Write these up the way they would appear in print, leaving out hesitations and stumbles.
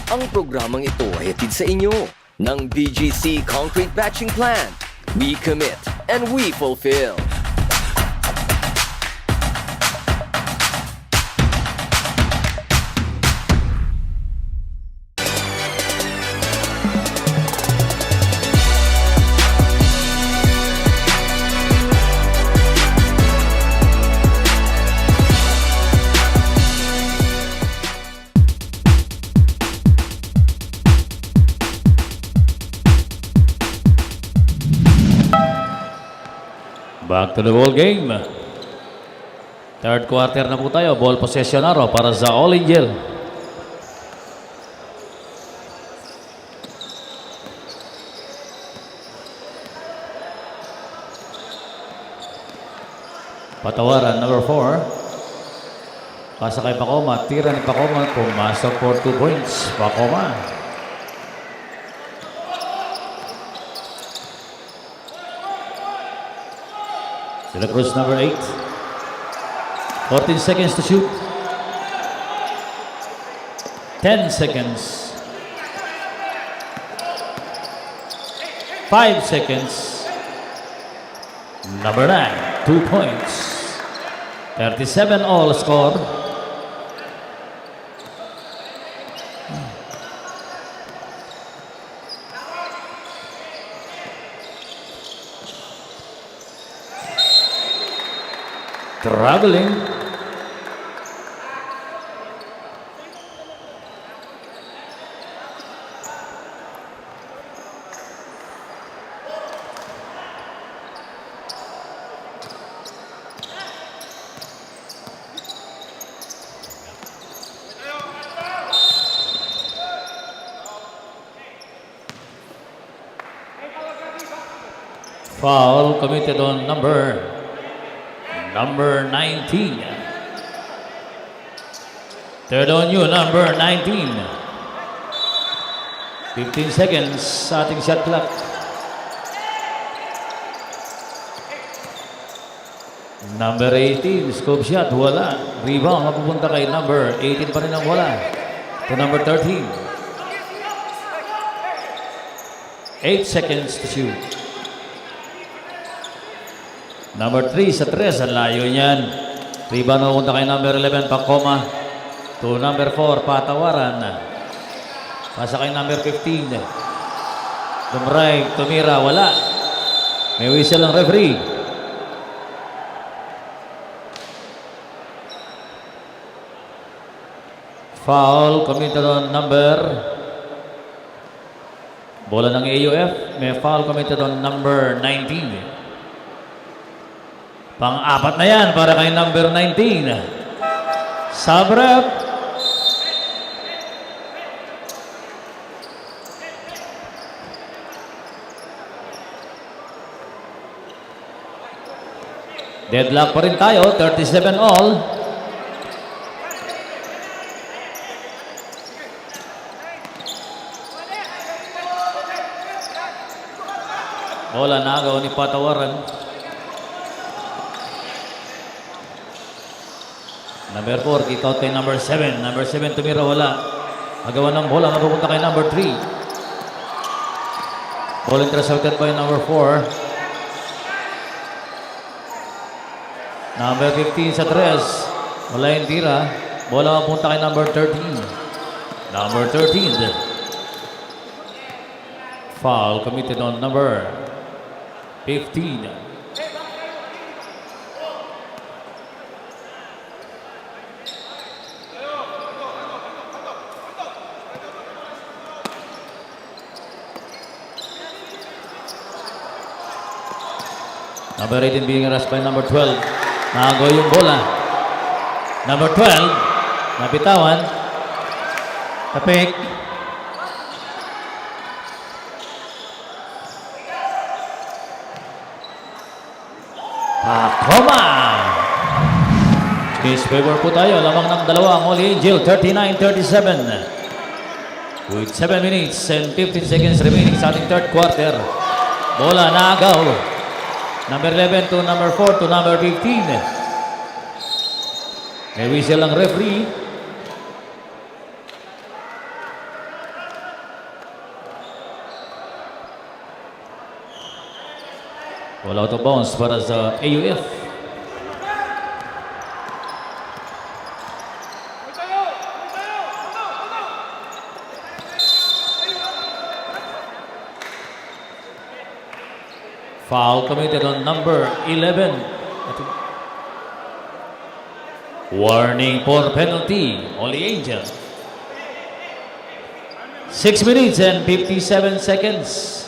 Ang programang ito ay hatid sa inyo ng BGC Concrete Batching Plant. We commit and we fulfill. Back to the ball game. Third quarter na po tayo. Ball possession araw para sa All Angel. Patawaran, number 4. Pasakay Pacoma. Tira ni Pacoma. Pumasok for 2 points. Pacoma. De La Cruz, number 8. 14 seconds to shoot. 10 seconds. 5 seconds. Number 9, 2 points. 37 all score. Traveling. Foul committed on number 19. Third on you, number 19. 15 seconds sa ating shot clock. Number 18, scope shot, wala. Rebound, mapupunta kay number 18 pa rin ang wala. To number 13. 8 seconds to shoot. Number 3 sa 3, ang layo niyan. Rebound mapunta kay number 11, Pacoma. To number 4, Patawaran. Pasa kay number 15. Dumray, tumira, wala. May whistle ang referee. Foul committed on number. Bola ng AUF. May foul committed on number 19. Pang-apat na yan para kay number 19. Sabrep. Deadlock pa rin tayo. 37 all. Bola nagaw ni Patawaran. Number 4, kick out kay number 7. Number 7 tumira, wala. Magawa ng bola, mapupunta kay number 3. Ball intercepted by number 4. Number 15 sa 3. Wala yung tira. Bola mapupunta kay number 13. Number 13. Foul committed on number 15. Number 18 being harassed by number 12. Nakago yung bola. Number 12, napitawan. Kapik. Pacoma. Case favor po tayo. Lamang ng dalawa ang All Angel. 39-37. With 7 minutes and 15 seconds remaining sa ating third quarter. Bola naagaw. Number 11 to number 4 to number 15. May whistle ang referee. Ball out of bounds para sa AUF. Foul committed on number 11. Warning for penalty. Holy Angel. 6 minutes and 57 seconds.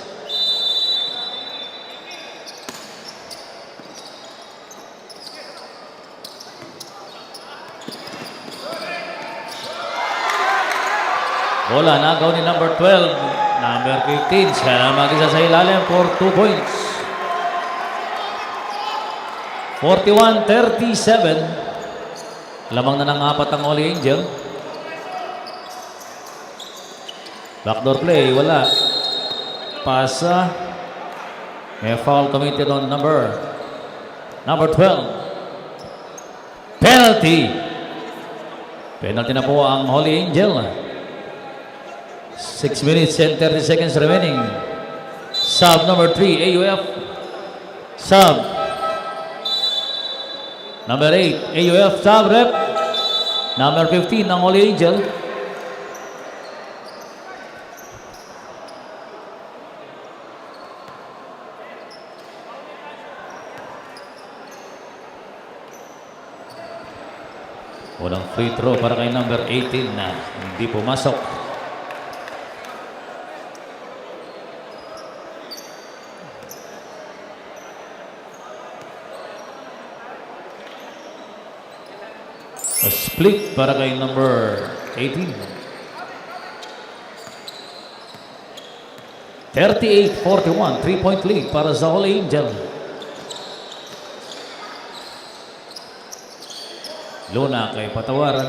Bola nagaw ni number 12. Number 15. Siya na mag-isa sa ilalim for 2 points. 41-37. Lamang na ng apat ang Holy Angel. Backdoor play, wala. Pasa. May foul committed on number 12. Penalty. Penalty na po ang Holy Angel. 6 minutes and 30 seconds remaining. Sub number 3, AUF. Sub. Number 8, AUF sub rep. Number 15 ng Holy Angel. Walang free throw para kay number 18 na hindi pumasok. A split para kay number 18. 38-41, 3-point lead para sa Holy Angel. Luna kay Patawaran.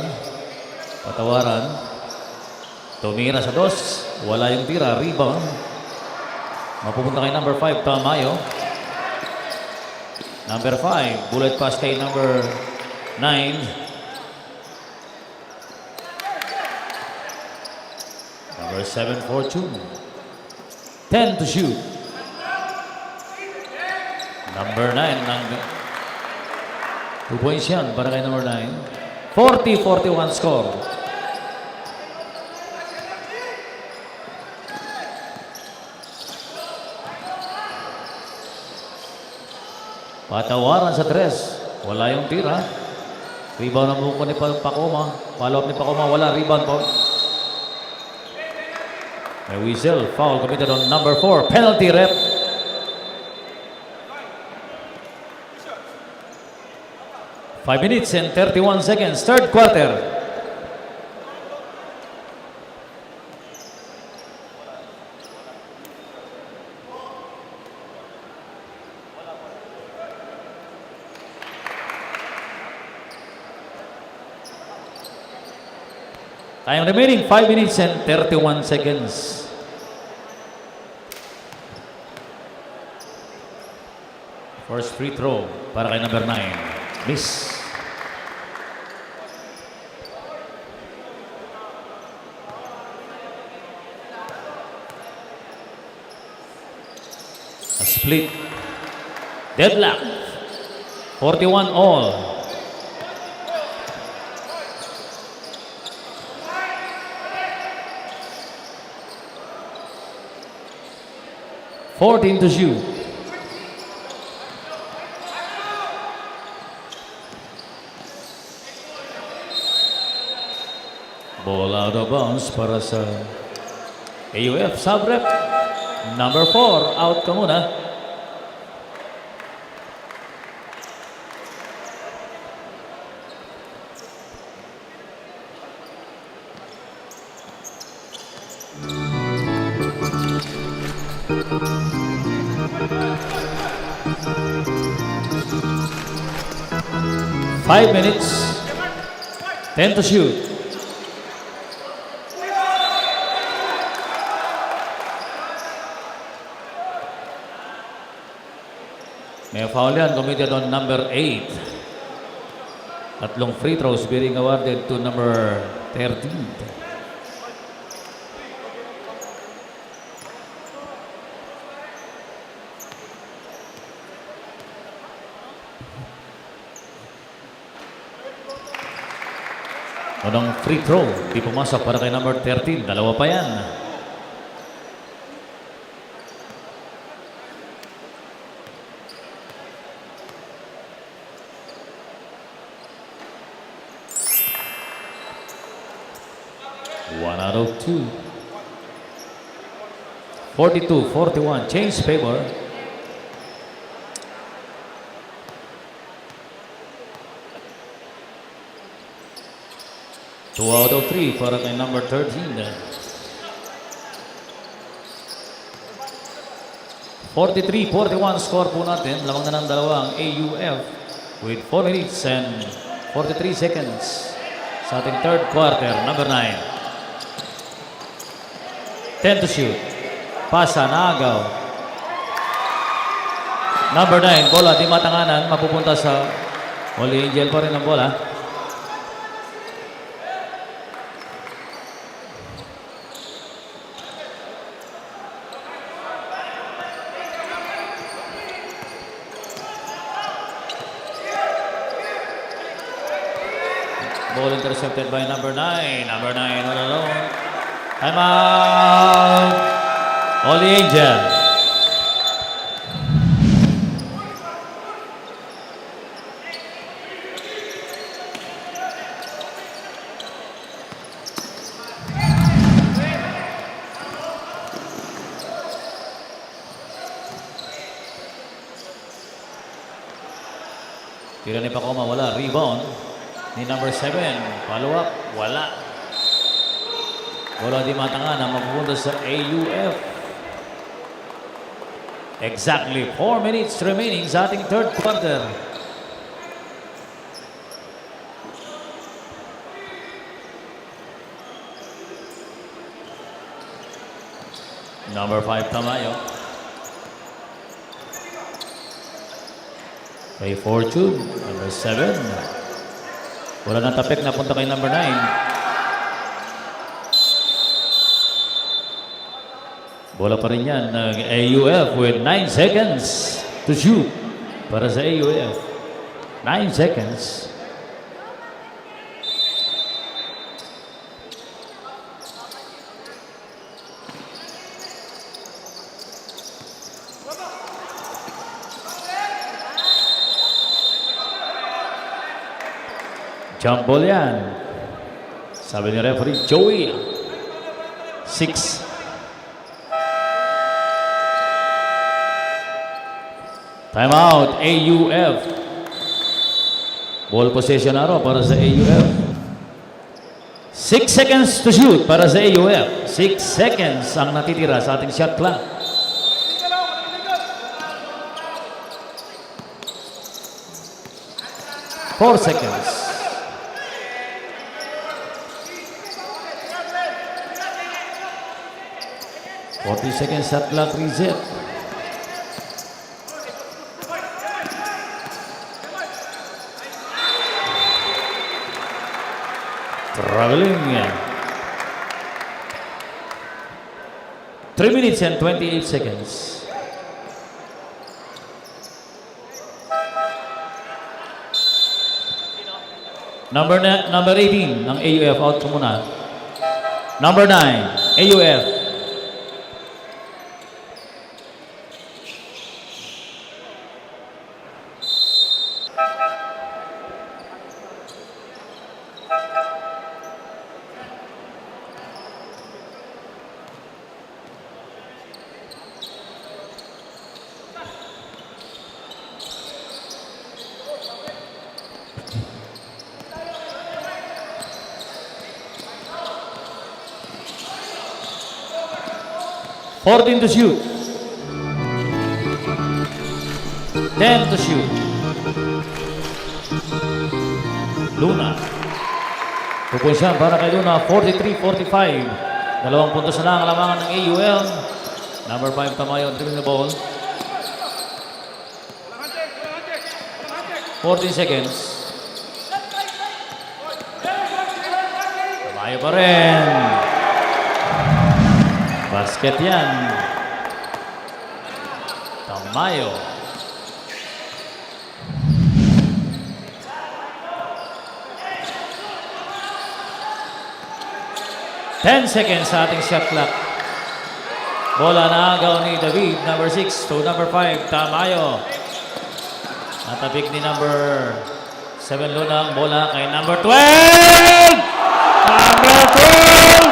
Patawaran. Tumira sa dos. Wala yung tira. Rebound. Mapupunta kay number 5, Tamayo. Number 5, bullet pass kay number 9. Number 7, Fortune. 10 to shoot. Number 9. 2 points yan para kay number 9. 40-41 score. Patawaran sa 3. Wala yung tira. Rebound ang buko ni Pacoma. Follow up ni Pacoma. Wala. Rebound po. May whistle. Foul committed on number 4. Penalty rep. Five minutes and 31 seconds. Third quarter. Time remaining 5 minutes and 31 seconds. First free throw para kay number 9. Miss. A split. Deadlock. 41 all. To shoot. Ball out of bounds para sa AUF sub-rep. Number 4, out ka muna. Five minutes. 10 to shoot. May foul yan committed on number 8. Tatlong free throws being awarded to number 13. Unang free throw. Di pumasok para kay number 13. Dalawa pa yan. One out of two. 42-41. Change favor. Two out of three para kay number 13. 43-41 score po natin. Lamang na ng dalawa ang AUF with 4 minutes and 43 seconds sa ating third quarter. Number 9. 10 to shoot. Pasa, naagaw. Number 9, bola di matanganan. Mapupunta sa Holy Angel pa rin ang bola. Ball intercepted by number 9. Number 9 all alone. Time out. Holy Angel. Tira ni Pacoma, wala. Rebound ni number 7. Follow up, wala. Wala di matangan ang magpupunta sa AUF. Exactly 4 minutes remaining sa ating third quarter. Number 5, Tamayo. Kay Fortune, number 7. Wala nang tapik na punta kay number 9. Bola pa rin yan ng AUF with 9 seconds to shoot para sa AUF. 9 seconds. Jump ball yan. Sabi ni referee Joey. 6. Time out, AUF. Ball possession araw para sa AUF. 6 seconds to shoot para sa AUF. 6 seconds ang natitira sa ating shot clock. Four seconds. 40 seconds shot clock reset. Traveling. 3 minutes and 28 seconds. Number 18 ng AUF out ko muna. Number 9 AUF. Fourteen to shoot. 10 to shoot. Luna. Pupunsyan para kay Luna. 43-45. 2 puntos na ang lamangan ng AUL. Number 5 Tamayo dribbling the ball. 14 seconds. Tamayo pa rin. Basket yan. Tamayo. 10 seconds sa ating shot clock. Bola na agaw ni David, number 6 to number 5, Tamayo. Natabik ni number 7 Lunang, bola kay number 12! Number 12!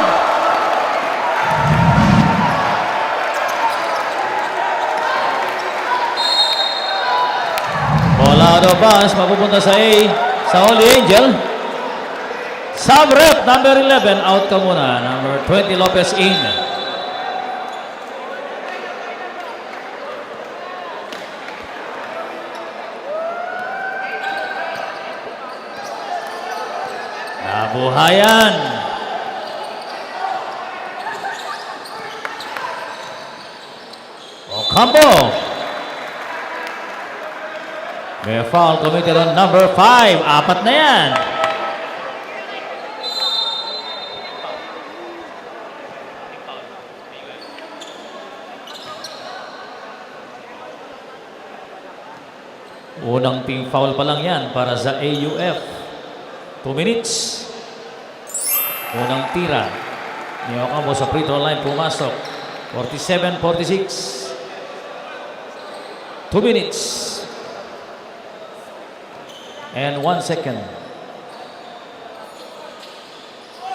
Bola out of bounds, mapupunta sa A, sa Holy Angel. Sub-rep, number 11, out ka muna. Number 20, Lopez in. Nabuhayan. Ocampo. May foul committed on number 5. Apat na yan. Unang team foul pa lang yan para sa AUF. 2 minutes. Unang tira. Ni Ocampo sa free throw line pumasok. 47-46. 2 minutes. And 1 second.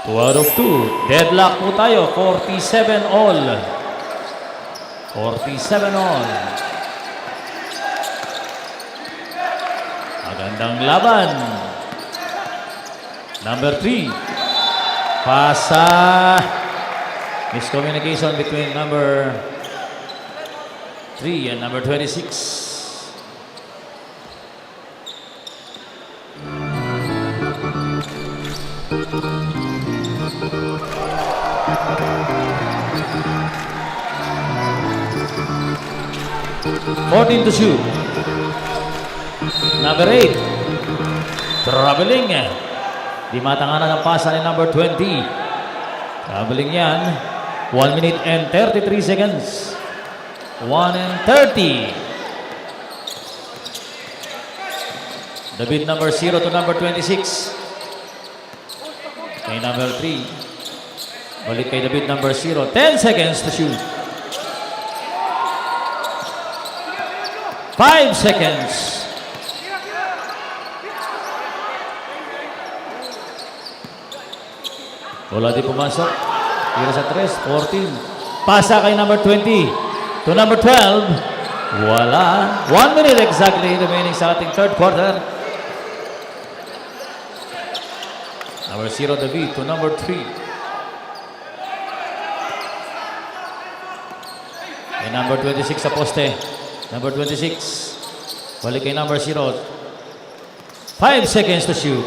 2 out of 2. Deadlock po tayo. 47 all. 47 all. Magandang laban. Number 3. Pasa. Miscommunication between number 3 and number 26. To shoot. Number 8. Traveling. Di matanganan ang pasa ni number 20. Traveling yan. 1 minute and 33 seconds. 1 and 30. David number 0 to number 26. Kay number 3. Balik kay David number 0. 10 seconds to shoot. 5 seconds. Bola di pumasok. Tira sa 3. 14. Pasa kay number 20. To number 12. Wala. 1 minute exactly remaining sa ating third quarter. Number 0 David to number 3. And number 26 sa poste. Number 26. Balik kay number 0. 5 seconds to shoot.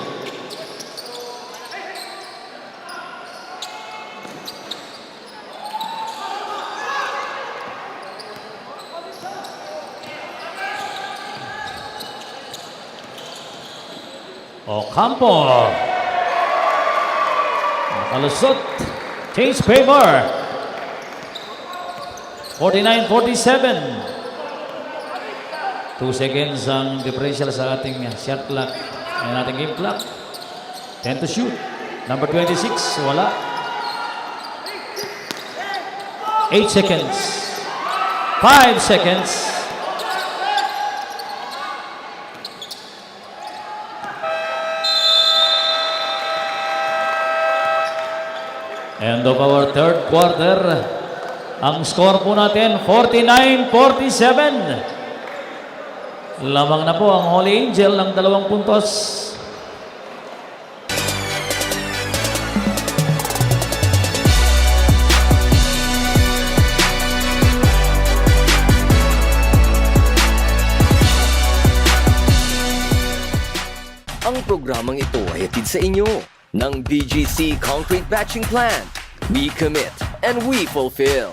Ocampo. Nakalusot. Change favor. 49-47. 2 seconds ang differential sa ating shot clock and ating game clock. 10 to shoot. Number 26, wala. 8 seconds. 5 seconds. End of our third quarter. Ang score po natin, 49-47. Lamang na po ang Holy Angel ng 2 puntos. Ang programang ito ay hatid sa inyo ng BGC Concrete Batching Plant. We commit and we fulfill.